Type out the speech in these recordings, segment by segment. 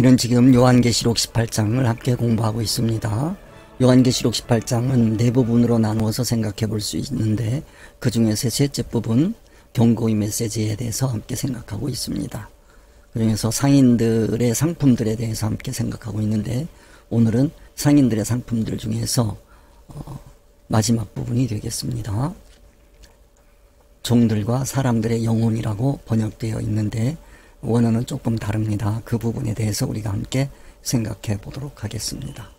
우리는 지금 요한계시록 18장을 함께 공부하고 있습니다. 요한계시록 18장은 네 부분으로 나누어서 생각해 볼 수 있는데, 그 중에서 셋째 부분 경고의 메시지에 대해서 함께 생각하고 있습니다. 그 중에서 상인들의 상품들에 대해서 함께 생각하고 있는데, 오늘은 상인들의 상품들 중에서 마지막 부분이 되겠습니다. 종들과 사람들의 영혼이라고 번역되어 있는데 원어는 조금 다릅니다. 그 부분에 대해서 우리가 함께 생각해 보도록 하겠습니다.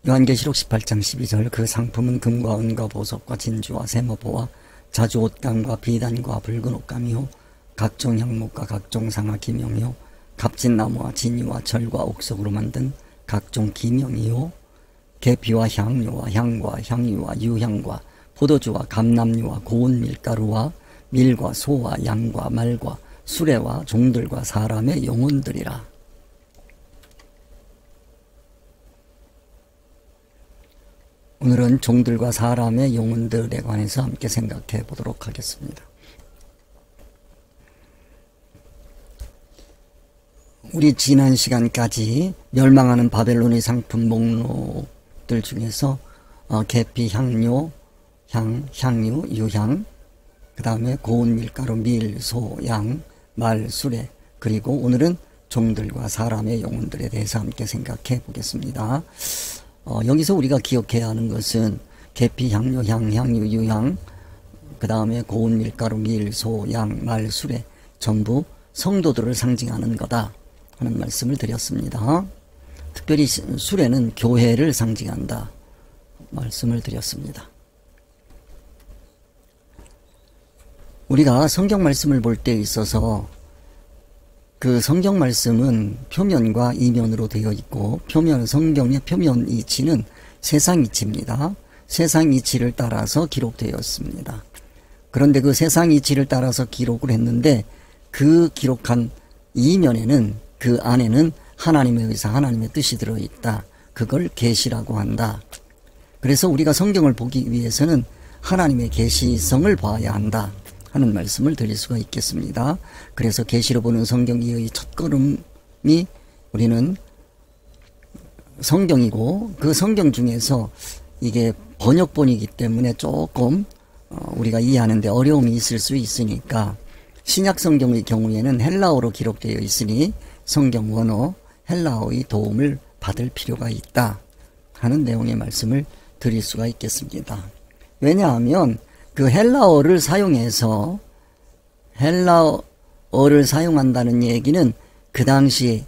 요한계시록 18장 12절 그 상품은 금과 은과 보석과 진주와 세모보와 자주 옷감과 비단과 붉은 옷감이요 각종 향목과 각종 상아 기명이요 갑진나무와 진이와 철과 옥석으로 만든 각종 기명이요 계피와 향료와 향과 향유와 유향과 포도주와 감람류와 고운 밀가루와 밀과 소와 양과 말과 수레와 종들과 사람의 영혼들이라. 오늘은 종들과 사람의 영혼들에 관해서 함께 생각해 보도록 하겠습니다. 우리 지난 시간까지 멸망하는 바벨론의 상품 목록들 중에서 계피, 향료, 향유, 유향, 그 다음에 고운 밀가루, 밀, 소, 양, 말, 수레, 그리고 오늘은 종들과 사람의 영혼들에 대해서 함께 생각해 보겠습니다. 여기서 우리가 기억해야 하는 것은 계피, 향료, 향유, 유향, 그 다음에 고운 밀가루, 밀, 소, 양, 말, 수레 전부 성도들을 상징하는 거다 하는 말씀을 드렸습니다. 특별히 수레는 교회를 상징한다 말씀을 드렸습니다. 우리가 성경 말씀을 볼 때 있어서 그 성경 말씀은 표면과 이면으로 되어 있고, 성경의 표면 이치는 세상 이치입니다. 세상 이치를 따라서 기록되었습니다. 그런데 그 세상 이치를 따라서 기록을 했는데 그 기록한 이면에는, 그 안에는 하나님의 의사, 하나님의 뜻이 들어있다. 그걸 계시라고 한다. 그래서 우리가 성경을 보기 위해서는 하나님의 계시성을 봐야 한다 하는 말씀을 드릴 수가 있겠습니다. 그래서 계시로 보는 성경의 첫걸음이 우리는 성경이고, 그 성경 중에서 이게 번역본이기 때문에 조금 우리가 이해하는 데 어려움이 있을 수 있으니까, 신약 성경의 경우에는 헬라어로 기록되어 있으니 성경 원어 헬라어의 도움을 받을 필요가 있다 하는 내용의 말씀을 드릴 수가 있겠습니다. 왜냐하면 그 헬라어를 사용해서, 헬라어를 사용한다는 얘기는 그 당시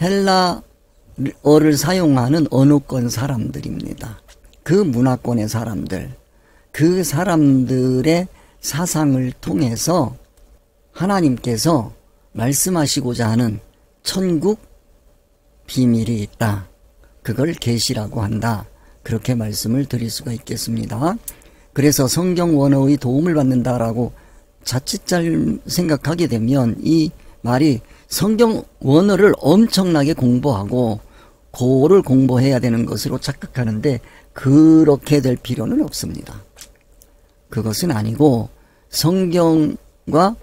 헬라어를 사용하는 언어권 사람들입니다. 그 문화권의 사람들, 그 사람들의 사상을 통해서 하나님께서 말씀하시고자 하는 천국 비밀이 있다. 그걸 계시라고 한다. 그렇게 말씀을 드릴 수가 있겠습니다. 그래서 성경 원어의 도움을 받는다라고 자칫 잘 생각하게 되면 이 말이 성경 원어를 엄청나게 공부하고 그거를 공부해야 되는 것으로 착각하는데, 그렇게 될 필요는 없습니다. 그것은 아니고 성경과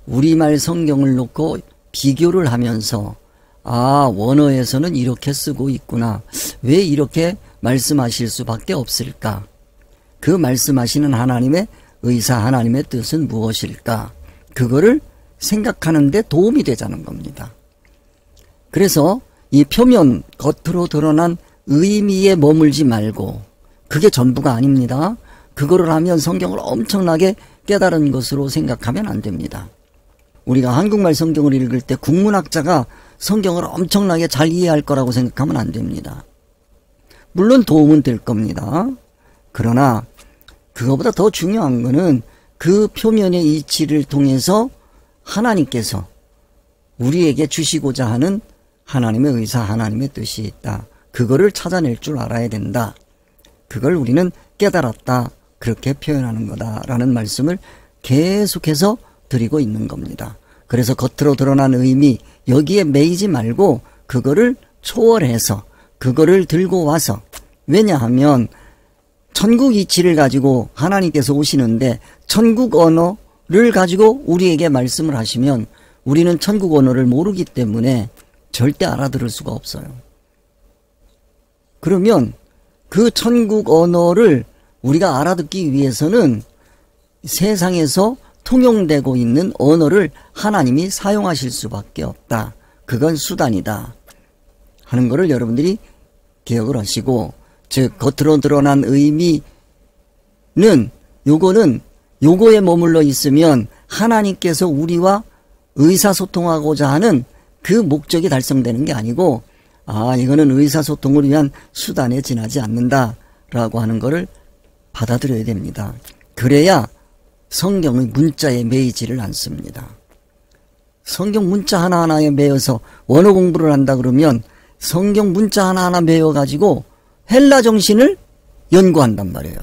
우리말 성경을 놓고 비교를 하면서, 원어에서는 이렇게 쓰고 있구나. 왜 이렇게 말씀하실 수밖에 없을까? 그 말씀하시는 하나님의 의사, 하나님의 뜻은 무엇일까? 그거를 생각하는 데 도움이 되자는 겁니다. 그래서 이 표면, 겉으로 드러난 의미에 머물지 말고, 그게 전부가 아닙니다. 그거를 하면 성경을 엄청나게 깨달은 것으로 생각하면 안 됩니다. 우리가 한국말 성경을 읽을 때 국문학자가 성경을 엄청나게 잘 이해할 거라고 생각하면 안 됩니다. 물론 도움은 될 겁니다. 그러나 그거보다 더 중요한 거는 그 표면의 이치를 통해서 하나님께서 우리에게 주시고자 하는 하나님의 의사, 하나님의 뜻이 있다. 그거를 찾아낼 줄 알아야 된다. 그걸 우리는 깨달았다. 그렇게 표현하는 거다라는 말씀을 계속해서 드리고 있는 겁니다. 그래서 겉으로 드러난 의미, 여기에 매이지 말고 그거를 초월해서, 그거를 들고 와서, 왜냐하면 천국 이치를 가지고 하나님께서 오시는데 천국 언어를 가지고 우리에게 말씀을 하시면 우리는 천국 언어를 모르기 때문에 절대 알아들을 수가 없어요. 그러면 그 천국 언어를 우리가 알아듣기 위해서는 세상에서 통용되고 있는 언어를 하나님이 사용하실 수밖에 없다. 그건 수단이다 하는 것을 여러분들이 기억을 하시고, 즉 겉으로 드러난 의미는 요거에 머물러 있으면 하나님께서 우리와 의사소통하고자 하는 그 목적이 달성되는 게 아니고, 이거는 의사소통을 위한 수단에 지나지 않는다라고 하는 것을 받아들여야 됩니다. 그래야 성경의 문자에 매이지를 않습니다. 성경 문자 하나하나에 매여서 원어 공부를 한다 그러면 성경 문자 하나하나 매여가지고 헬라 정신을 연구한단 말이에요.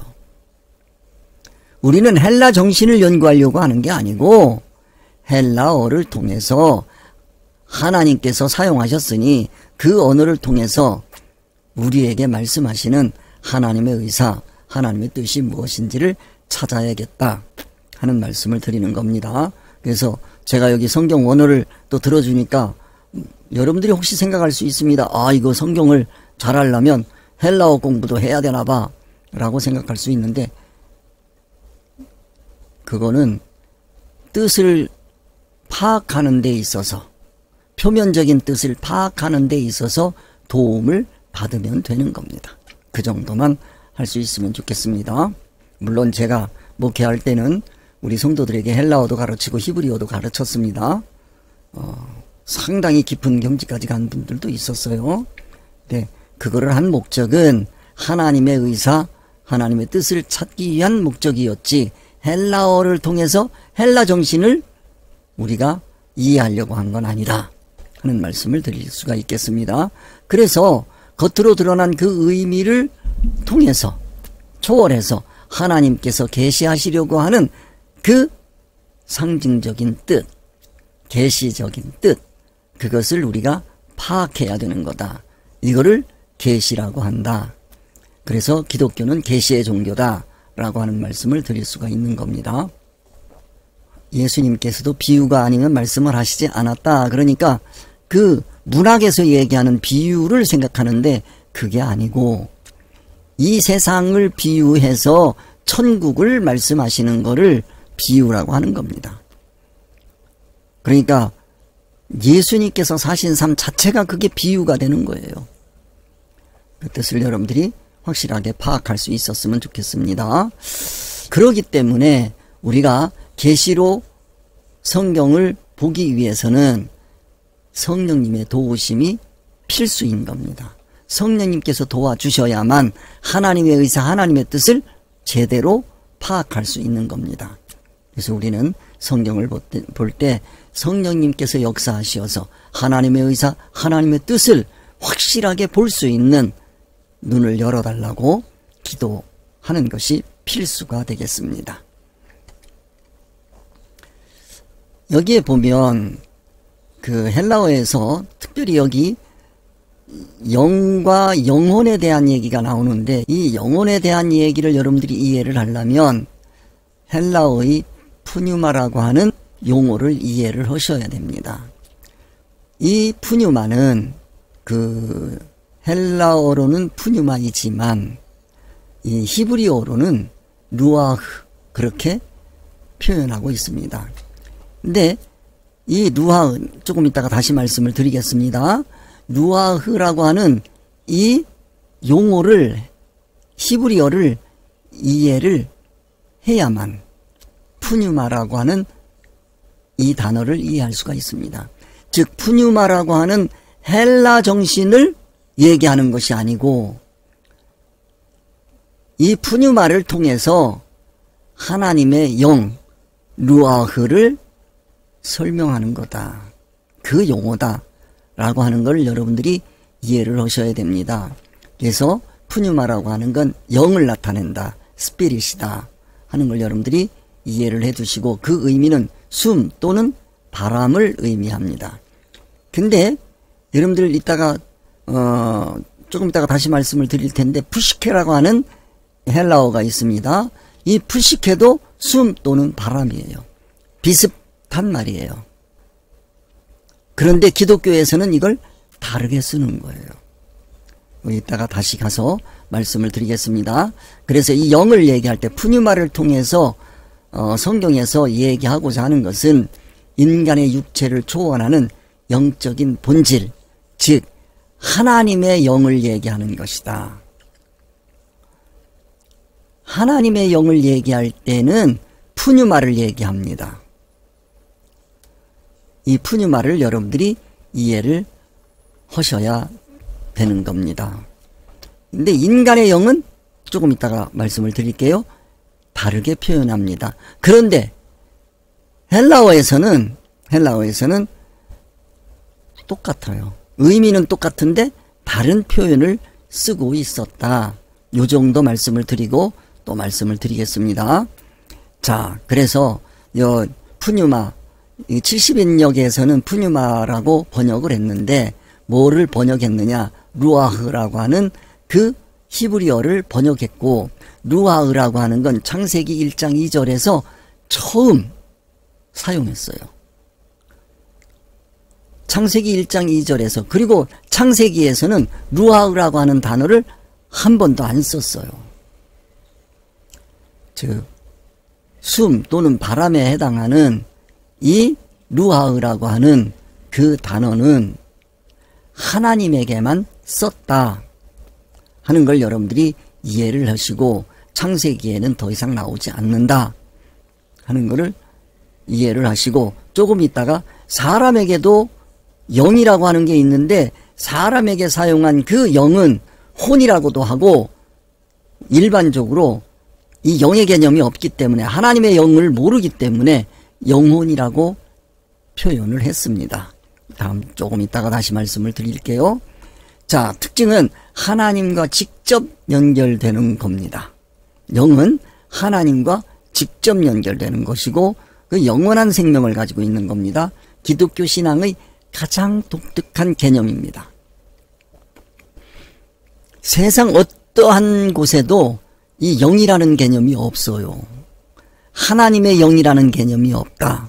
우리는 헬라 정신을 연구하려고 하는 게 아니고 헬라어를 통해서 하나님께서 사용하셨으니 그 언어를 통해서 우리에게 말씀하시는 하나님의 의사, 하나님의 뜻이 무엇인지를 찾아야겠다 하는 말씀을 드리는 겁니다. 그래서 제가 여기 성경 원어를 또 들어주니까 여러분들이 혹시 생각할 수 있습니다. 이거 성경을 잘하려면 헬라어 공부도 해야 되나 봐 라고 생각할 수 있는데, 그거는 뜻을 파악하는 데 있어서, 표면적인 뜻을 파악하는 데 있어서 도움을 받으면 되는 겁니다. 그 정도만 할 수 있으면 좋겠습니다. 물론 제가 목회할 때는 우리 성도들에게 헬라어도 가르치고 히브리어도 가르쳤습니다. 상당히 깊은 경지까지 간 분들도 있었어요. 네, 그거를 한 목적은 하나님의 의사, 하나님의 뜻을 찾기 위한 목적이었지, 헬라어를 통해서 헬라 정신을 우리가 이해하려고 한 건 아니다 하는 말씀을 드릴 수가 있겠습니다. 그래서 겉으로 드러난 그 의미를 통해서 초월해서 하나님께서 계시하시려고 하는 그 상징적인 뜻, 계시적인 뜻, 그것을 우리가 파악해야 되는 거다. 이거를 계시라고 한다. 그래서 기독교는 계시의 종교다 라고 하는 말씀을 드릴 수가 있는 겁니다. 예수님께서도 비유가 아니면 말씀을 하시지 않았다. 그러니까 그 문학에서 얘기하는 비유를 생각하는데 그게 아니고 이 세상을 비유해서 천국을 말씀하시는 거를 비유라고 하는 겁니다. 그러니까 예수님께서 사신 삶 자체가 그게 비유가 되는 거예요. 그 뜻을 여러분들이 확실하게 파악할 수 있었으면 좋겠습니다. 그렇기 때문에 우리가 계시로 성경을 보기 위해서는 성령님의 도우심이 필수인 겁니다. 성령님께서 도와주셔야만 하나님의 의사, 하나님의 뜻을 제대로 파악할 수 있는 겁니다. 그래서 우리는 성경을 볼 때 성령님께서 역사하시어서 하나님의 의사, 하나님의 뜻을 확실하게 볼 수 있는 눈을 열어달라고 기도하는 것이 필수가 되겠습니다. 여기에 보면 그 헬라어에서 특별히 여기 영과 영혼에 대한 얘기가 나오는데, 이 영혼에 대한 얘기를 여러분들이 이해를 하려면 헬라어의 푸뉴마라고 하는 용어를 이해를 하셔야 됩니다. 이 푸뉴마는 그 헬라어로는 푸뉴마이지만 이 히브리어로는 루아흐, 그렇게 표현하고 있습니다. 근데 이 루아흐, 조금 이따가 다시 말씀을 드리겠습니다. 루아흐라고 하는 이 용어를, 히브리어를 이해를 해야만 푸뉴마라고 하는 이 단어를 이해할 수가 있습니다. 즉 푸뉴마라고 하는 헬라 정신을 얘기하는 것이 아니고 이 푸뉴마를 통해서 하나님의 영 루아흐를 설명하는 거다. 그 용어다 라고 하는 걸 여러분들이 이해를 하셔야 됩니다. 그래서 푸뉴마라고 하는 건 영을 나타낸다, 스피릿이다 하는 걸 여러분들이 이해를 해 두시고, 그 의미는 숨 또는 바람을 의미합니다. 근데 여러분들 이따가 조금 이따가 다시 말씀을 드릴 텐데 푸시케라고 하는 헬라어가 있습니다. 이 푸시케도 숨 또는 바람이에요. 비슷한 말이에요. 그런데 기독교에서는 이걸 다르게 쓰는 거예요. 이따가 다시 가서 말씀을 드리겠습니다. 그래서 이 영을 얘기할 때 푸뉴마를 통해서 성경에서 얘기하고자 하는 것은 인간의 육체를 초월하는 영적인 본질, 즉 하나님의 영을 얘기하는 것이다. 하나님의 영을 얘기할 때는 푸뉴마를 얘기합니다. 이 푸뉴마를 여러분들이 이해를 하셔야 되는 겁니다. 근데 인간의 영은 조금 이따가 말씀을 드릴게요. 다르게 표현합니다. 그런데 헬라어에서는 똑같아요. 의미는 똑같은데 다른 표현을 쓰고 있었다. 요 정도 말씀을 드리고 또 말씀을 드리겠습니다. 자, 그래서 요 푸뉴마 70인역에서는 푸뉴마라고 번역을 했는데 뭐를 번역했느냐? 루아흐라고 하는 그 히브리어를 번역했고, 루아흐라고 하는 건 창세기 1장 2절에서 처음 사용했어요. 창세기 1장 2절에서. 그리고 창세기에서는 루아흐라고 하는 단어를 한 번도 안 썼어요. 즉 숨 또는 바람에 해당하는 이 루아흐라고 하는 그 단어는 하나님에게만 썼다 하는 걸 여러분들이 이해를 하시고, 창세기에는 더 이상 나오지 않는다 하는 것을 이해를 하시고, 조금 있다가 사람에게도 영이라고 하는 게 있는데 사람에게 사용한 그 영은 혼이라고도 하고, 일반적으로 이 영의 개념이 없기 때문에 하나님의 영을 모르기 때문에 영혼이라고 표현을 했습니다. 다음 조금 이따가 다시 말씀을 드릴게요. 자, 특징은 하나님과 직접 연결되는 겁니다. 영은 하나님과 직접 연결되는 것이고 그 영원한 생명을 가지고 있는 겁니다. 기독교 신앙의 가장 독특한 개념입니다. 세상 어떠한 곳에도 이 영이라는 개념이 없어요. 하나님의 영이라는 개념이 없다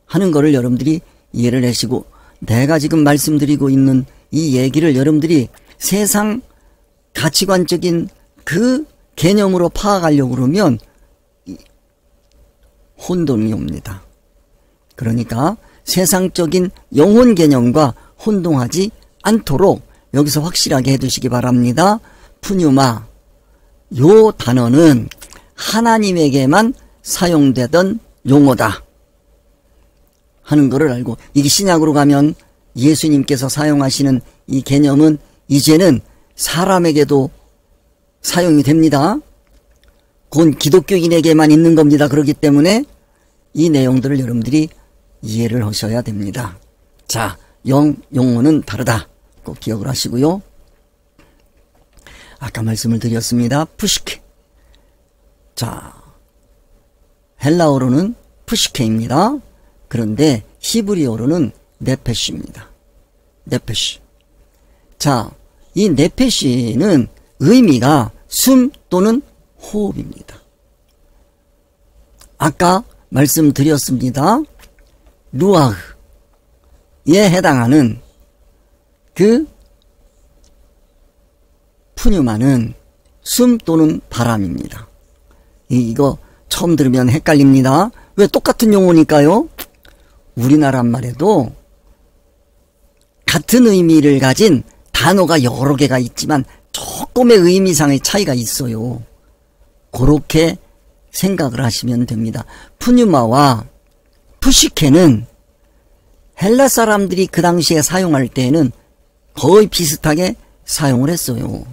하는 것을 여러분들이 이해를 하시고, 내가 지금 말씀드리고 있는 이 얘기를 여러분들이 세상 가치관적인 그 개념으로 파악하려고 그러면 혼돈이 옵니다. 그러니까 세상적인 영혼 개념과 혼동하지 않도록 여기서 확실하게 해두시기 바랍니다. 푸뉴마, 요 단어는 하나님에게만 사용되던 용어다 하는 것을 알고, 이게 신약으로 가면 예수님께서 사용하시는 이 개념은 이제는 사람에게도 사용이 됩니다. 그건 기독교인에게만 있는 겁니다. 그렇기 때문에 이 내용들을 여러분들이 이해를 하셔야 됩니다. 자, 용어는 다르다. 꼭 기억을 하시고요. 아까 말씀을 드렸습니다. 푸시케. 자, 헬라어로는 푸시케입니다. 그런데 히브리어로는 네페시입니다. 네페시. 자, 이 네페시는 의미가 숨 또는 호흡입니다. 아까 말씀드렸습니다. 루아흐에 해당하는 그 푸뉴마는 숨 또는 바람입니다. 이거 처음 들으면 헷갈립니다. 왜 똑같은 용어니까요? 우리나라 말에도 같은 의미를 가진 단어가 여러 개가 있지만 조금의 의미상의 차이가 있어요. 그렇게 생각을 하시면 됩니다. 푸뉴마와 푸시케는 헬라 사람들이 그 당시에 사용할 때에는 거의 비슷하게 사용을 했어요.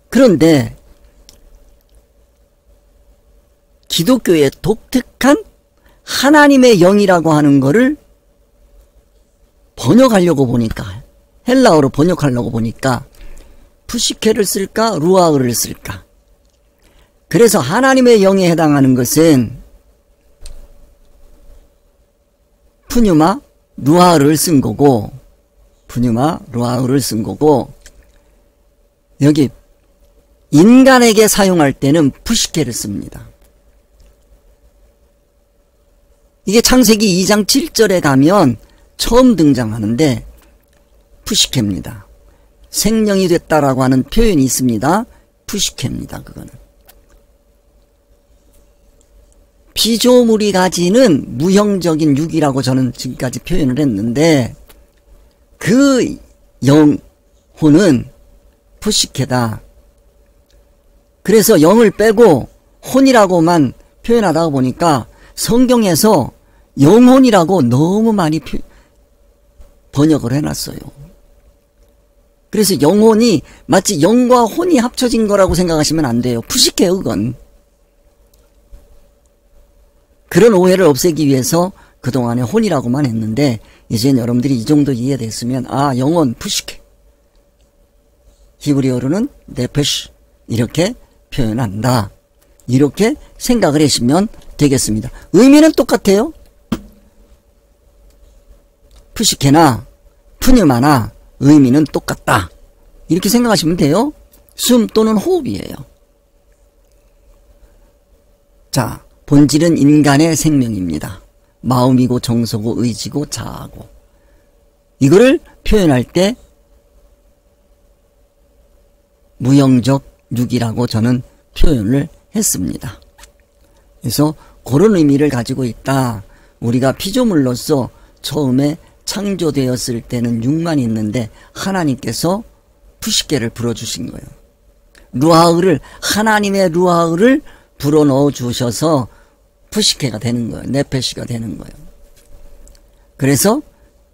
그런데 기독교의 독특한 하나님의 영이라고 하는 거를 번역하려고 보니까, 헬라어로 번역하려고 보니까 푸시케를 쓸까 루아흐를 쓸까. 그래서 하나님의 영에 해당하는 것은 푸뉴마 루아흐를 쓴 거고, 푸뉴마 루아흐를 쓴 거고, 여기 인간에게 사용할 때는 푸시케를 씁니다. 이게 창세기 2장 7절에 가면 처음 등장하는데 푸시케입니다. 생명이 됐다라고 하는 표현이 있습니다. 푸시케입니다. 그거는. 피조물이 가지는 무형적인 육이라고 저는 지금까지 표현을 했는데 그 영혼은 푸시케다. 그래서 영을 빼고 혼이라고만 표현하다 보니까 성경에서 영혼이라고 너무 많이 번역을 해놨어요. 그래서 영혼이 마치 영과 혼이 합쳐진 거라고 생각하시면 안 돼요. 푸시케요, 그건. 그런 오해를 없애기 위해서 그동안에 혼이라고만 했는데 이제 여러분들이 이 정도 이해됐으면 아, 영혼 푸시케, 히브리어로는 네페시 이렇게 표현한다, 이렇게 생각을 하시면 되겠습니다. 의미는 똑같아요. 푸시케나 푸뉴마나 의미는 똑같다, 이렇게 생각하시면 돼요. 숨 또는 호흡이에요. 자, 본질은 인간의 생명입니다. 마음이고 정서고 의지고 자아고. 이거를 표현할 때 무형적 육이라고 저는 표현을 했습니다. 그래서 그런 의미를 가지고 있다. 우리가 피조물로서 처음에 창조되었을 때는 육만 있는데 하나님께서 푸시케를 불어주신 거예요. 루아흐를, 하나님의 루아흐를 불어넣어 주셔서 푸시케가 되는 거예요. 네페시가 되는 거예요. 그래서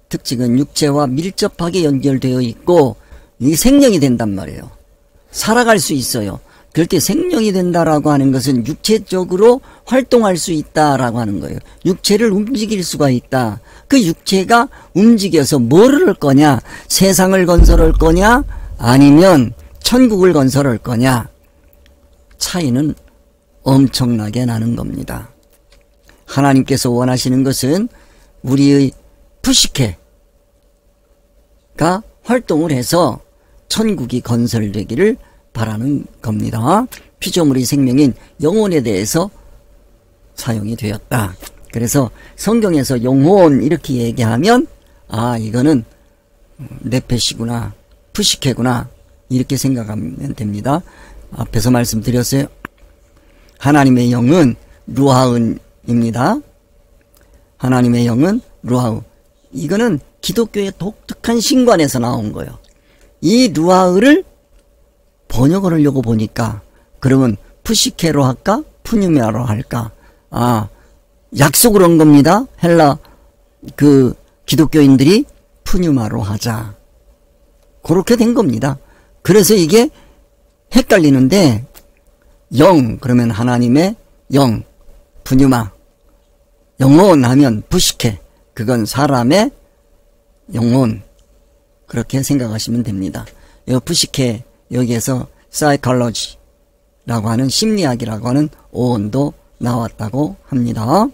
특징은 육체와 밀접하게 연결되어 있고 이게 생명이 된단 말이에요. 살아갈 수 있어요. 그럴 때 생명이 된다라고 하는 것은 육체적으로 활동할 수 있다라고 하는 거예요. 육체를 움직일 수가 있다. 그 육체가 움직여서 뭐를 할 거냐? 세상을 건설할 거냐? 아니면 천국을 건설할 거냐? 차이는 엄청나게 나는 겁니다. 하나님께서 원하시는 것은 우리의 푸시케가 활동을 해서 천국이 건설되기를 바라는 겁니다. 피조물의 생명인 영혼에 대해서 사용이 되었다. 그래서 성경에서 영혼 이렇게 얘기하면 아, 이거는 네페시구나, 푸시케구나, 이렇게 생각하면 됩니다. 앞에서 말씀드렸어요. 하나님의 영은 루아흐입니다. 하나님의 영은 루아흐. 이거는 기독교의 독특한 신관에서 나온 거예요. 이 루아흐를 번역을 하려고 보니까 그러면 푸시케로 할까? 푸뉴메아로 할까? 아, 약속을 한 겁니다. 헬라 그 기독교인들이 푸뉴마로 하자. 그렇게 된 겁니다. 그래서 이게 헷갈리는데 영 그러면 하나님의 영, 푸뉴마, 영혼 하면 푸시케, 그건 사람의 영혼, 그렇게 생각하시면 됩니다. 이 푸시케 여기에서 사이콜로지라고 하는 심리학이라고 하는 어원도 나왔다고 합니다.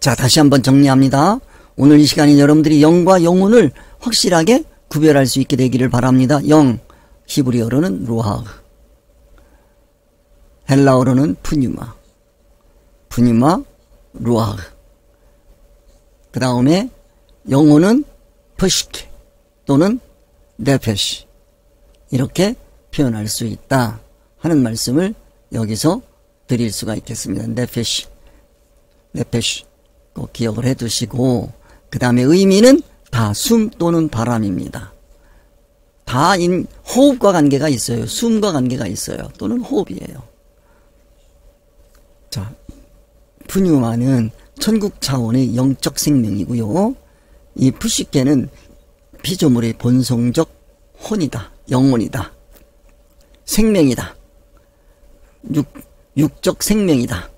자, 다시 한번 정리합니다. 오늘 이 시간에 여러분들이 영과 영혼을 확실하게 구별할 수 있게 되기를 바랍니다. 영, 히브리어로는 루아흐, 헬라어로는 푸뉴마, 푸뉴마, 루아흐. 그 다음에 영혼은 푸시케 또는 네페시, 이렇게 표현할 수 있다 하는 말씀을 여기서 드릴 수가 있겠습니다. 네페시, 네페시 꼭 기억을 해 두시고, 그 다음에 의미는 다 숨 또는 바람입니다. 다 호흡과 관계가 있어요. 숨과 관계가 있어요. 또는 호흡이에요. 자, 푸뉴마는 천국 차원의 영적 생명이고요. 이 푸시케는 피조물의 본성적 혼이다, 영혼이다, 생명이다, 육적 생명이다,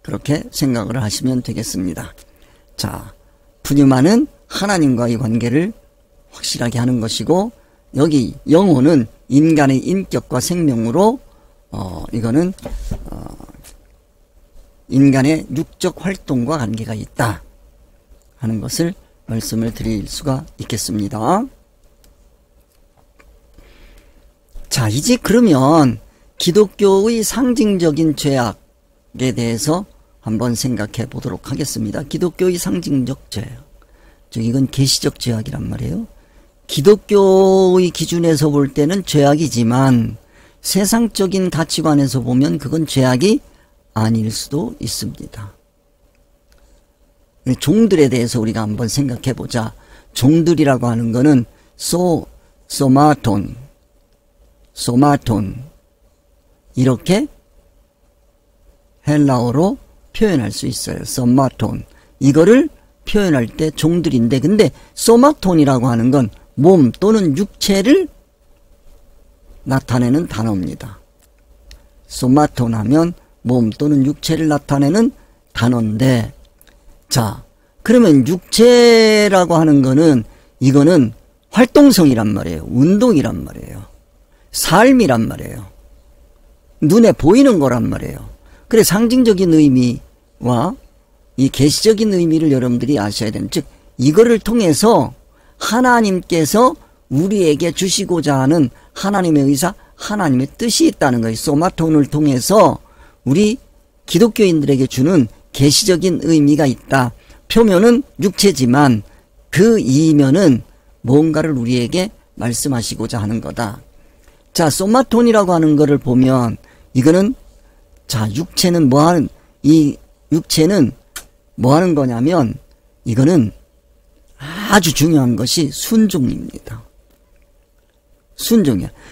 그렇게 생각을 하시면 되겠습니다. 자, 푸뉴마는 하나님과의 관계를 확실하게 하는 것이고, 여기 영혼은 인간의 인격과 생명으로 이거는 인간의 육적 활동과 관계가 있다 하는 것을 말씀을 드릴 수가 있겠습니다. 자, 이제 그러면 기독교의 상징적인 죄악에 대해서 한번 생각해 보도록 하겠습니다. 기독교의 상징적 죄악. 즉 이건 계시적 죄악이란 말이에요. 기독교의 기준에서 볼 때는 죄악이지만 세상적인 가치관에서 보면 그건 죄악이 아닐 수도 있습니다. 종들에 대해서 우리가 한번 생각해 보자. 종들이라고 하는 거는 소마톤 이렇게 헬라어로 표현할 수 있어요. 소마톤. 이거를 표현할 때 종들인데, 근데 소마톤이라고 하는 건 몸 또는 육체를 나타내는 단어입니다. 소마톤 하면 몸 또는 육체를 나타내는 단어인데, 자, 그러면 육체라고 하는 거는 이거는 활동성이란 말이에요. 운동이란 말이에요. 삶이란 말이에요. 눈에 보이는 거란 말이에요. 그래, 상징적인 의미와 이 계시적인 의미를 여러분들이 아셔야 되는, 즉 이거를 통해서 하나님께서 우리에게 주시고자 하는 하나님의 의사, 하나님의 뜻이 있다는 거예요. 소마톤을 통해서 우리 기독교인들에게 주는 계시적인 의미가 있다. 표면은 육체지만 그 이면은 뭔가를 우리에게 말씀하시고자 하는 거다. 자, 소마톤이라고 하는 거를 보면 이거는, 자, 육체는 뭐 하는 거냐면 이거는 아주 중요한 것이 순종입니다.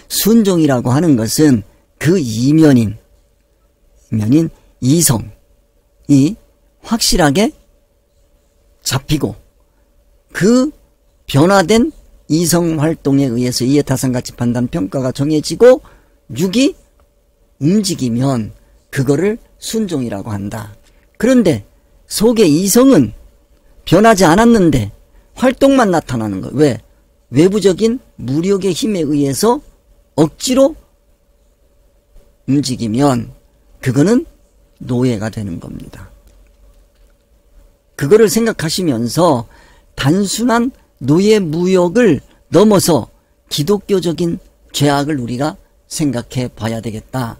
순종이라고 하는 것은 그 이면인 이성이 확실하게 잡히고 그 변화된 이성 활동에 의해서 이해타산가치 판단 평가가 정해지고 육이 움직이면 그거를 순종이라고 한다. 그런데 속의 이성은 변하지 않았는데 활동만 나타나는 거예요. 왜? 외부적인 무력의 힘에 의해서 억지로 움직이면 그거는 노예가 되는 겁니다. 그거를 생각하시면서 단순한 노예 무역을 넘어서 기독교적인 죄악을 우리가 생각해 봐야 되겠다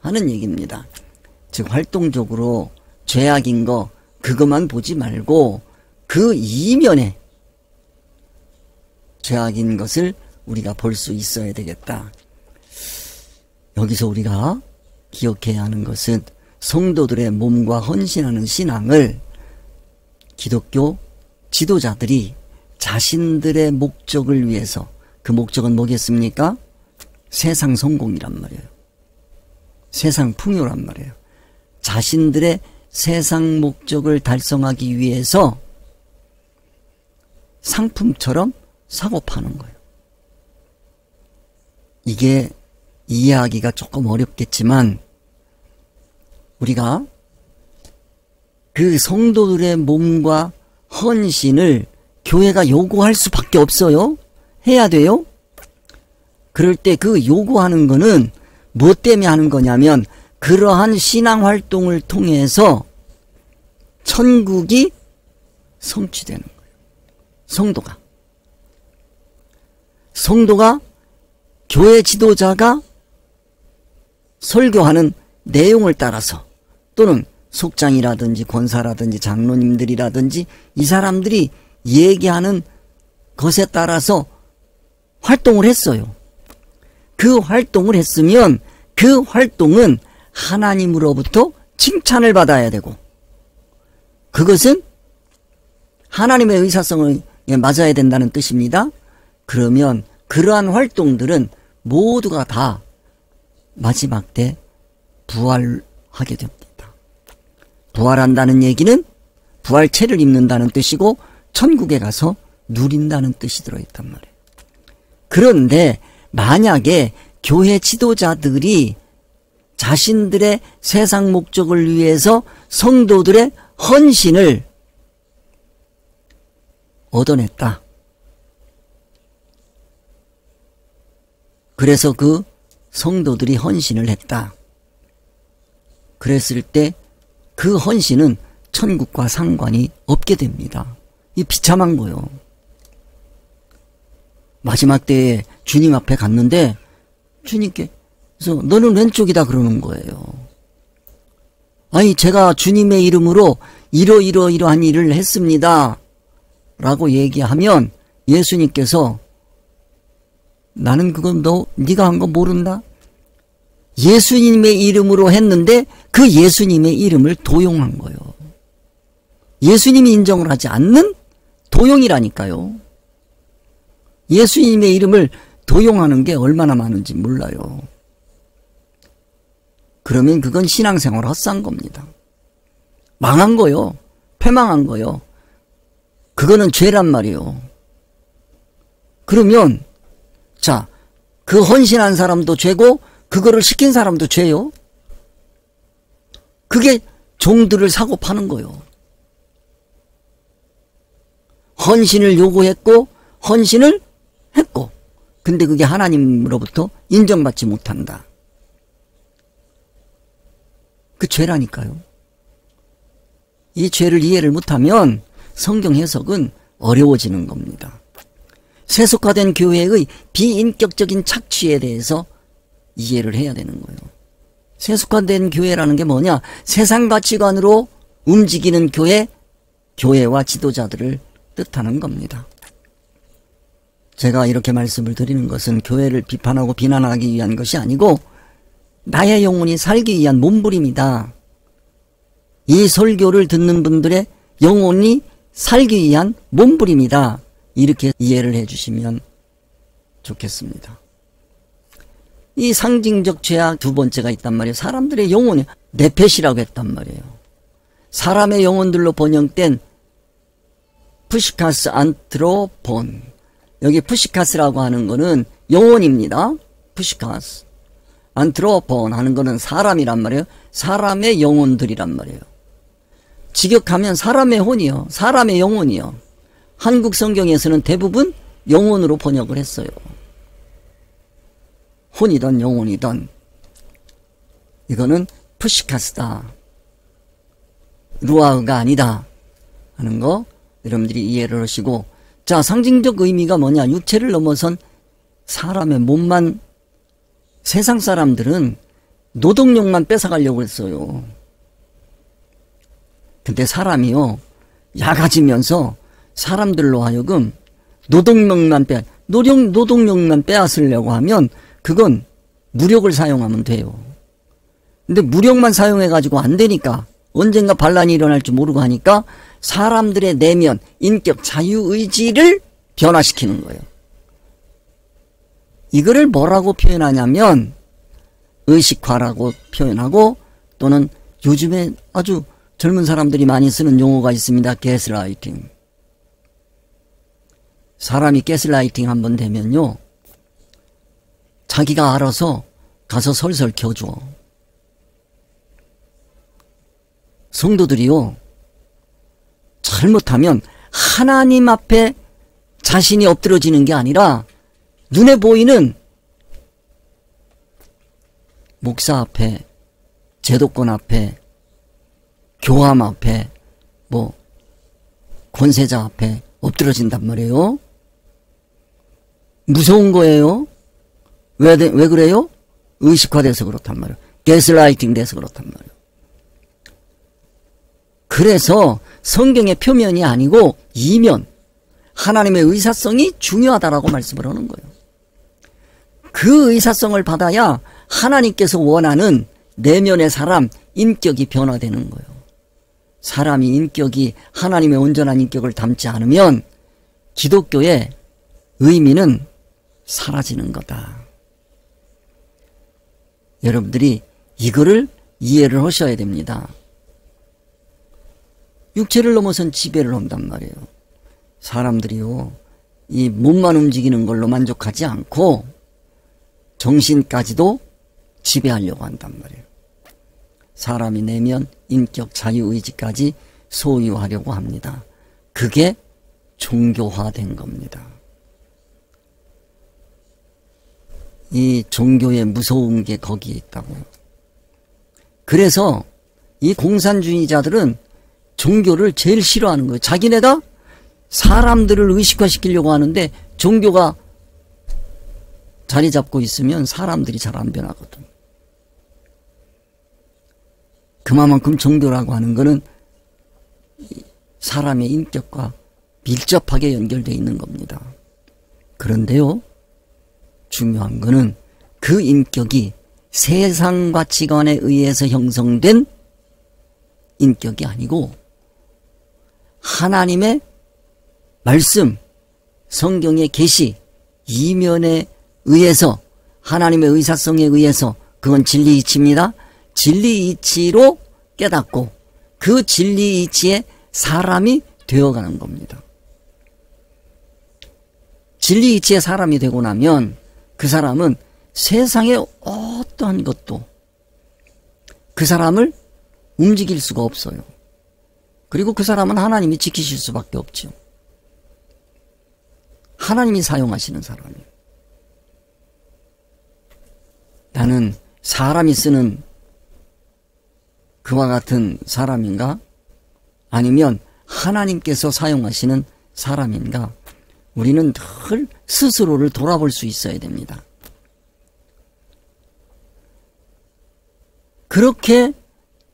하는 얘기입니다. 즉 활동적으로 죄악인 거 그것만 보지 말고 그 이면에 죄악인 것을 우리가 볼 수 있어야 되겠다. 여기서 우리가 기억해야 하는 것은 성도들의 몸과 헌신하는 신앙을 기독교 지도자들이 자신들의 목적을 위해서, 그 목적은 뭐겠습니까? 세상 성공이란 말이에요. 세상 풍요란 말이에요. 자신들의 세상 목적을 달성하기 위해서 상품처럼 사고 파는 거예요. 이게 이해하기가 조금 어렵겠지만 우리가 그 성도들의 몸과 헌신을 교회가 요구할 수밖에 없어요. 해야 돼요. 그럴 때 그 요구하는 거는 무엇 때문에 하는 거냐면 그러한 신앙 활동을 통해서 천국이 성취되는 거예요. 성도가 교회 지도자가 설교하는 내용을 따라서 또는 속장이라든지 권사라든지 장로님들이라든지 이 사람들이 얘기하는 것에 따라서 활동을 했어요. 그 활동을 했으면 그 활동은 하나님으로부터 칭찬을 받아야 되고 그것은 하나님의 의사성에 맞아야 된다는 뜻입니다. 그러면 그러한 활동들은 모두가 다 마지막 때 부활하게 됩니다. 부활한다는 얘기는 부활체를 입는다는 뜻이고 천국에 가서 누린다는 뜻이 들어있단 말이에요. 그런데 만약에 교회 지도자들이 자신들의 세상 목적을 위해서 성도들의 헌신을 얻어냈다. 그래서 그 성도들이 헌신을 했다. 그랬을 때 그 헌신은 천국과 상관이 없게 됩니다. 이 비참한 거요. 마지막 때에 주님 앞에 갔는데 주님께서 너는 왼쪽이다 그러는 거예요. 아니 제가 주님의 이름으로 이러이러이러한 일을 했습니다 라고 얘기하면 예수님께서 나는 그건 네가 한 거 모른다. 예수님의 이름으로 했는데 그 예수님의 이름을 도용한 거예요. 예수님이 인정을 하지 않는 도용이라니까요. 예수님의 이름을 도용하는 게 얼마나 많은지 몰라요. 그러면 그건 신앙생활 헛산 겁니다. 망한 거요. 패망한 거요. 그거는 죄란 말이에요. 그러면 자, 그 헌신한 사람도 죄고 그거를 시킨 사람도 죄요. 그게 종들을 사고 파는 거요. 헌신을 요구했고 헌신을 했고 근데 그게 하나님으로부터 인정받지 못한다. 그 죄라니까요. 이 죄를 이해를 못하면 성경 해석은 어려워지는 겁니다. 세속화된 교회의 비인격적인 착취에 대해서 이해를 해야 되는 거예요. 세속화된 교회라는 게 뭐냐? 세상 가치관으로 움직이는 교회와 지도자들을 뜻하는 겁니다. 제가 이렇게 말씀을 드리는 것은 교회를 비판하고 비난하기 위한 것이 아니고 나의 영혼이 살기 위한 몸부림이다. 이 설교를 듣는 분들의 영혼이 살기 위한 몸부림이다. 이렇게 이해를 해주시면 좋겠습니다. 이 상징적 죄악 두 번째가 있단 말이에요. 사람들의 영혼이 네펫이라고 했단 말이에요. 사람의 영혼들로 번역된 푸시카스 안트로폰. 여기 푸시카스라고 하는 거는 영혼입니다. 푸시카스. 안트로폰 하는 거는 사람이란 말이에요. 사람의 영혼들이란 말이에요. 직역하면 사람의 혼이요. 사람의 영혼이요. 한국 성경에서는 대부분 영혼으로 번역을 했어요. 혼이든 영혼이든 이거는 푸시카스다. 루아흐가 아니다 하는 거 여러분들이 이해를 하시고, 자, 상징적 의미가 뭐냐? 육체를 넘어선 사람의 몸만, 세상 사람들은 노동력만 뺏어가려고 했어요. 근데 사람이요, 약아지면서 사람들로 하여금 노동력만 빼앗으려고 하면 그건 무력을 사용하면 돼요. 근데 무력만 사용해가지고 안 되니까 언젠가 반란이 일어날 줄 모르고 하니까 사람들의 내면, 인격, 자유의지를 변화시키는 거예요. 이거를 뭐라고 표현하냐면 의식화라고 표현하고, 또는 요즘에 아주 젊은 사람들이 많이 쓰는 용어가 있습니다. 가스라이팅. 사람이 가스라이팅 한번 되면요, 자기가 알아서 가서 설설 켜줘. 성도들이요, 잘못하면 하나님 앞에 자신이 엎드러지는 게 아니라 눈에 보이는 목사 앞에, 제도권 앞에, 교함 앞에, 권세자 앞에 엎드러진단 말이에요. 무서운 거예요. 왜 그래요? 의식화돼서 그렇단 말이에요. 가스라이팅 돼서 그렇단 말이에요. 그래서 성경의 표면이 아니고 이면, 하나님의 의사성이 중요하다라고 말씀을 하는 거예요. 그 의사성을 받아야 하나님께서 원하는 내면의 사람, 인격이 변화되는 거예요. 사람이 인격이 하나님의 온전한 인격을 담지 않으면 기독교의 의미는 사라지는 거다. 여러분들이 이거를 이해를 하셔야 됩니다. 육체를 넘어선 지배를 한단 말이에요. 사람들이요, 이 몸만 움직이는 걸로 만족하지 않고 정신까지도 지배하려고 한단 말이에요. 사람이 내면, 인격, 자유의지까지 소유하려고 합니다. 그게 종교화된 겁니다. 이 종교의 무서운 게 거기에 있다고요. 그래서 이 공산주의자들은 종교를 제일 싫어하는 거예요. 자기네가 사람들을 의식화시키려고 하는데 종교가 자리 잡고 있으면 사람들이 잘 안 변하거든. 그만큼 종교라고 하는 것은 사람의 인격과 밀접하게 연결되어 있는 겁니다. 그런데요, 중요한 것은 그 인격이 세상 가치관에 의해서 형성된 인격이 아니고 하나님의 말씀, 성경의 계시, 이면에 의해서, 하나님의 의사성에 의해서, 그건 진리 이치입니다. 진리 이치로 깨닫고 그 진리 이치에 사람이 되어가는 겁니다. 진리 이치에 사람이 되고 나면 그 사람은 세상의 어떠한 것도 그 사람을 움직일 수가 없어요. 그리고 그 사람은 하나님이 지키실 수밖에 없죠. 하나님이 사용하시는 사람이에요. 나는 사람이 쓰는 그와 같은 사람인가? 아니면 하나님께서 사용하시는 사람인가? 우리는 늘 스스로를 돌아볼 수 있어야 됩니다. 그렇게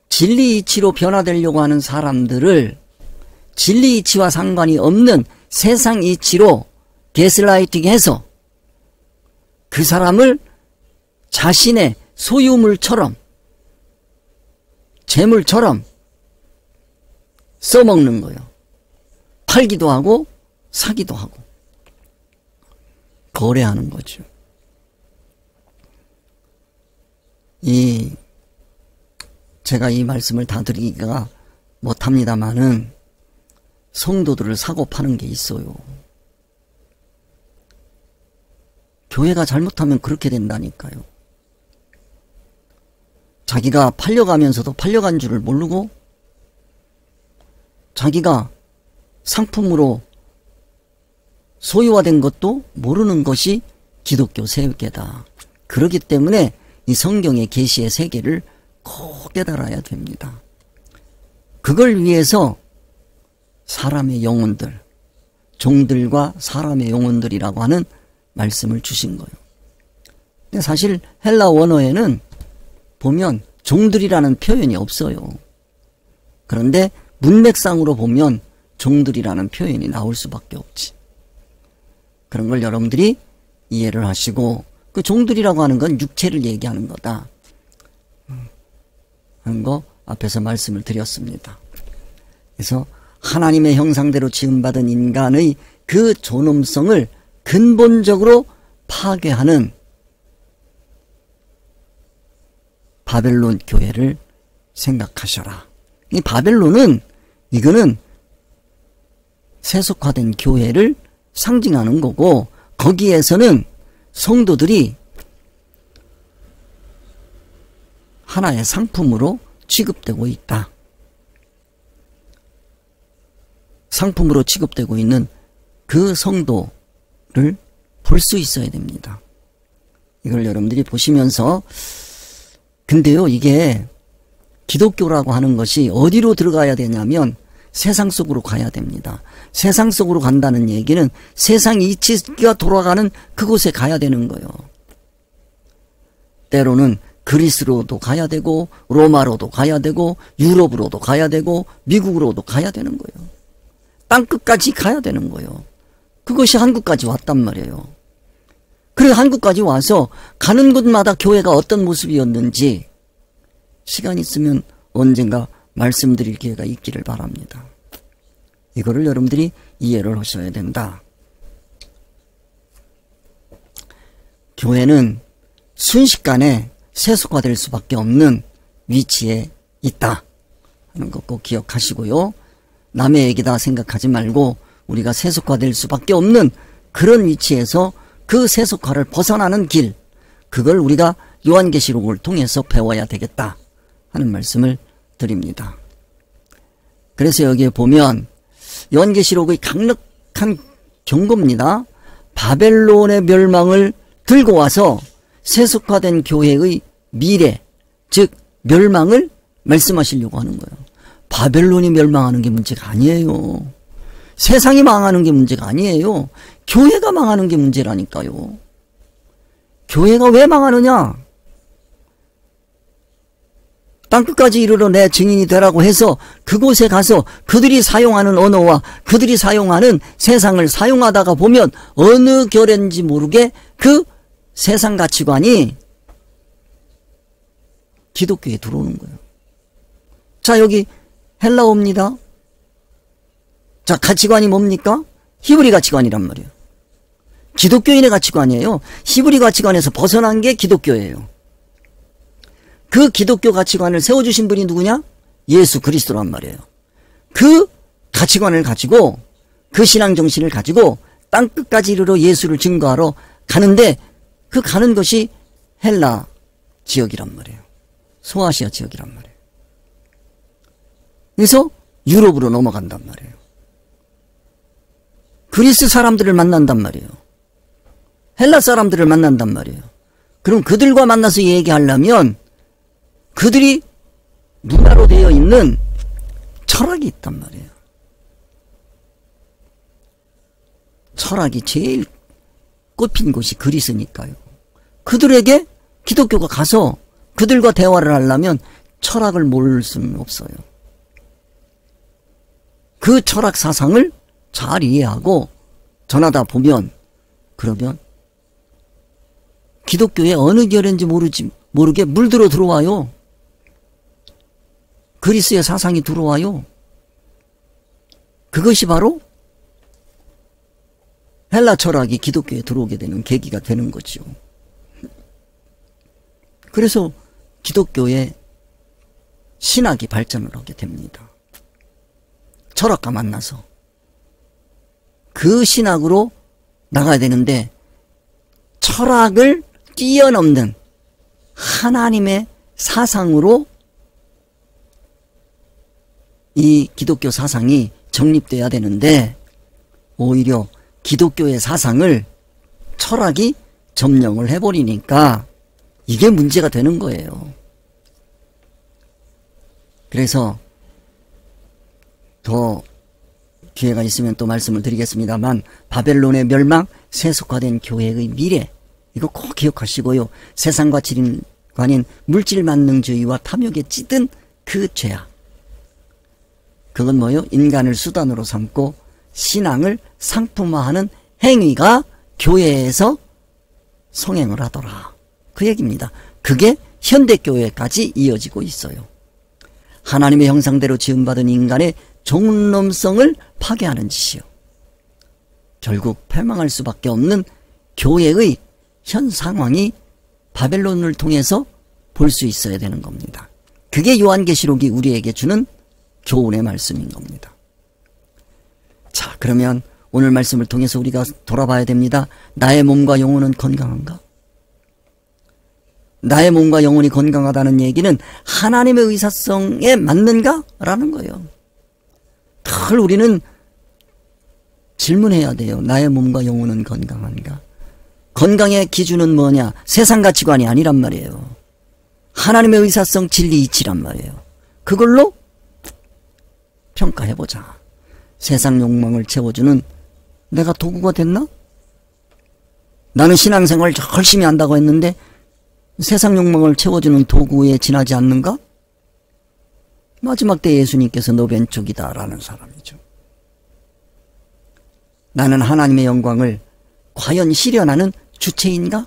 진리 이치로 변화되려고 하는 사람들을 진리 이치와 상관이 없는 세상 이치로 게슬라이팅해서 그 사람을 자신의 소유물처럼, 재물처럼 써먹는 거예요. 팔기도 하고 사기도 하고 거래하는 거죠. 제가 이 말씀을 다 드리기가 못합니다마는 성도들을 사고 파는 게 있어요. 교회가 잘못하면 그렇게 된다니까요. 자기가 팔려가면서도 팔려간 줄을 모르고 자기가 상품으로 소유화된 것도 모르는 것이 기독교 세계다. 그렇기 때문에 이 성경의 계시의 세계를 꼭 깨달아야 됩니다. 그걸 위해서 사람의 영혼들, 종들과 사람의 영혼들이라고 하는 말씀을 주신 거예요. 근데 사실 헬라 원어에는 보면 종들이라는 표현이 없어요. 그런데 문맥상으로 보면 종들이라는 표현이 나올 수밖에 없지. 그런 걸 여러분들이 이해를 하시고, 그 종들이라고 하는 건 육체를 얘기하는 거다 하는 거 앞에서 말씀을 드렸습니다. 그래서 하나님의 형상대로 지음받은 인간의 그 존엄성을 근본적으로 파괴하는 바벨론 교회를 생각하셔라. 이 바벨론은, 이거는 세속화된 교회를 상징하는 거고, 거기에서는 성도들이 하나의 상품으로 취급되고 있다. 상품으로 취급되고 있는 그 성도를 볼 수 있어야 됩니다. 이걸 여러분들이 보시면서, 근데요, 이게 기독교라고 하는 것이 어디로 들어가야 되냐면 세상 속으로 가야 됩니다. 세상 속으로 간다는 얘기는 세상 이치가 돌아가는 그곳에 가야 되는 거예요. 때로는 그리스로도 가야 되고, 로마로도 가야 되고, 유럽으로도 가야 되고, 미국으로도 가야 되는 거예요. 땅끝까지 가야 되는 거예요. 그것이 한국까지 왔단 말이에요. 그래, 한국까지 와서 가는 곳마다 교회가 어떤 모습이었는지 시간 있으면 언젠가 말씀드릴 기회가 있기를 바랍니다. 이거를 여러분들이 이해를 하셔야 된다. 교회는 순식간에 세속화될 수밖에 없는 위치에 있다 하는 거 꼭 기억하시고요. 남의 얘기다 생각하지 말고 우리가 세속화될 수밖에 없는 그런 위치에서 그 세속화를 벗어나는 길, 그걸 우리가 요한계시록을 통해서 배워야 되겠다 하는 말씀을 드립니다. 그래서 여기에 보면 요한계시록의 강력한 경고입니다. 바벨론의 멸망을 들고 와서 세속화된 교회의 미래, 즉 멸망을 말씀하시려고 하는 거예요. 바벨론이 멸망하는 게 문제가 아니에요. 세상이 망하는 게 문제가 아니에요. 교회가 망하는 게 문제라니까요. 교회가 왜 망하느냐? 땅끝까지 이르러 내 증인이 되라고 해서 그곳에 가서 그들이 사용하는 언어와 그들이 사용하는 세상을 사용하다가 보면 어느 결인지 모르게 그 세상 가치관이 기독교에 들어오는 거예요. 자, 여기 헬라어입니다. 자, 가치관이 뭡니까? 히브리 가치관이란 말이에요. 기독교인의 가치관이에요. 히브리 가치관에서 벗어난 게 기독교예요. 그 기독교 가치관을 세워주신 분이 누구냐? 예수 그리스도란 말이에요. 그 가치관을 가지고 그 신앙 정신을 가지고 땅끝까지 이르러 예수를 증거하러 가는데 그 가는 것이 헬라 지역이란 말이에요. 소아시아 지역이란 말이에요. 그래서 유럽으로 넘어간단 말이에요. 그리스 사람들을 만난단 말이에요. 헬라 사람들을 만난단 말이에요. 그럼 그들과 만나서 얘기하려면 그들이 문화로 되어 있는 철학이 있단 말이에요. 철학이 제일 꼽힌 곳이 그리스니까요. 그들에게 기독교가 가서 그들과 대화를 하려면 철학을 모를 수는 없어요. 그 철학 사상을 잘 이해하고 전하다 보면 그러면 기독교의 어느 결인지 모르게 물들어 들어와요. 그리스의 사상이 들어와요. 그것이 바로 헬라 철학이 기독교에 들어오게 되는 계기가 되는 거죠. 그래서 기독교의 신학이 발전을 하게 됩니다. 철학과 만나서 그 신학으로 나가야 되는데 철학을 뛰어넘는 하나님의 사상으로 이 기독교 사상이 정립돼야 되는데 오히려 기독교의 사상을 철학이 점령을 해버리니까 이게 문제가 되는 거예요. 그래서 더 기회가 있으면 또 말씀을 드리겠습니다만 바벨론의 멸망, 세속화된 교회의 미래 이거 꼭 기억하시고요. 세상 가치관인 물질만능주의와 탐욕에 찌든 그 죄악 그건 뭐요? 인간을 수단으로 삼고 신앙을 상품화하는 행위가 교회에서 성행을 하더라. 그 얘기입니다. 그게 현대교회까지 이어지고 있어요. 하나님의 형상대로 지음받은 인간의 존엄성을 파괴하는 짓이요. 결국 패망할 수밖에 없는 교회의 현 상황이 바벨론을 통해서 볼 수 있어야 되는 겁니다. 그게 요한계시록이 우리에게 주는 교훈의 말씀인 겁니다. 자, 그러면 오늘 말씀을 통해서 우리가 돌아봐야 됩니다. 나의 몸과 영혼은 건강한가? 나의 몸과 영혼이 건강하다는 얘기는 하나님의 의사성에 맞는가? 라는 거예요. 늘 우리는 질문해야 돼요. 나의 몸과 영혼은 건강한가? 건강의 기준은 뭐냐? 세상 가치관이 아니란 말이에요. 하나님의 의사성, 진리, 이치란 말이에요. 그걸로 평가해보자. 세상 욕망을 채워주는 내가 도구가 됐나? 나는 신앙생활을 열심히 한다고 했는데 세상 욕망을 채워주는 도구에 지나지 않는가? 마지막 때 예수님께서 너 왼쪽이다 라는 사람이죠. 나는 하나님의 영광을 과연 실현하는 주체인가?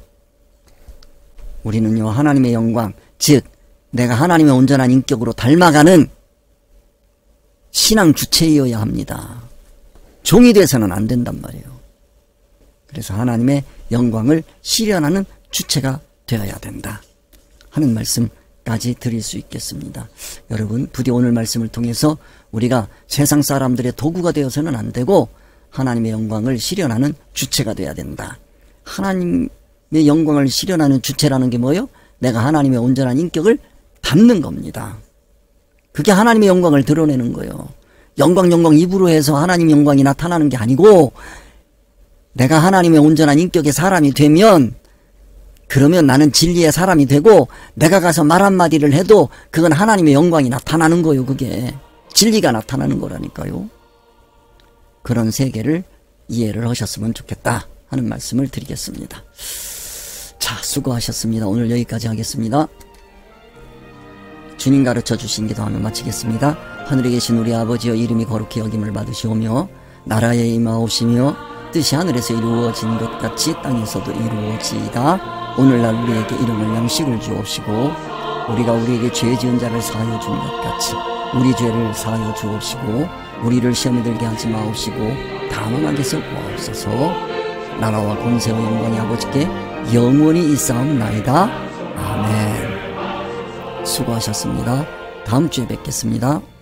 우리는요 하나님의 영광, 즉 내가 하나님의 온전한 인격으로 닮아가는 신앙 주체이어야 합니다. 종이 돼서는 안 된단 말이에요. 그래서 하나님의 영광을 실현하는 주체가 되어야 된다 하는 말씀까지 드릴 수 있겠습니다. 여러분 부디 오늘 말씀을 통해서 우리가 세상 사람들의 도구가 되어서는 안 되고 하나님의 영광을 실현하는 주체가 되어야 된다. 하나님의 영광을 실현하는 주체라는 게 뭐예요? 내가 하나님의 온전한 인격을 담는 겁니다. 그게 하나님의 영광을 드러내는 거예요. 영광 입으로 해서 하나님 영광이 나타나는 게 아니고 내가 하나님의 온전한 인격의 사람이 되면 그러면 나는 진리의 사람이 되고 내가 가서 말 한마디를 해도 그건 하나님의 영광이 나타나는 거예요. 그게 진리가 나타나는 거라니까요. 그런 세계를 이해를 하셨으면 좋겠다 하는 말씀을 드리겠습니다. 자, 수고하셨습니다. 오늘 여기까지 하겠습니다. 주님 가르쳐 주신 기도하며 마치겠습니다. 하늘에 계신 우리 아버지여, 이름이 거룩히 여김을 받으시오며 나라에 임하옵시며 뜻이 하늘에서 이루어진 것 같이 땅에서도 이루어지이다. 오늘날 우리에게 일용할 양식을 주옵시고 우리가 우리에게 죄 지은 자를 사하여 준 것 같이 우리 죄를 사하여 주옵시고 우리를 시험에 들게 하지 마옵시고 다만 악에서 구하옵소서. 나라와 권세와 영광이 아버지께 영원히 있사옵나이다. 아멘. 수고하셨습니다. 다음 주에 뵙겠습니다.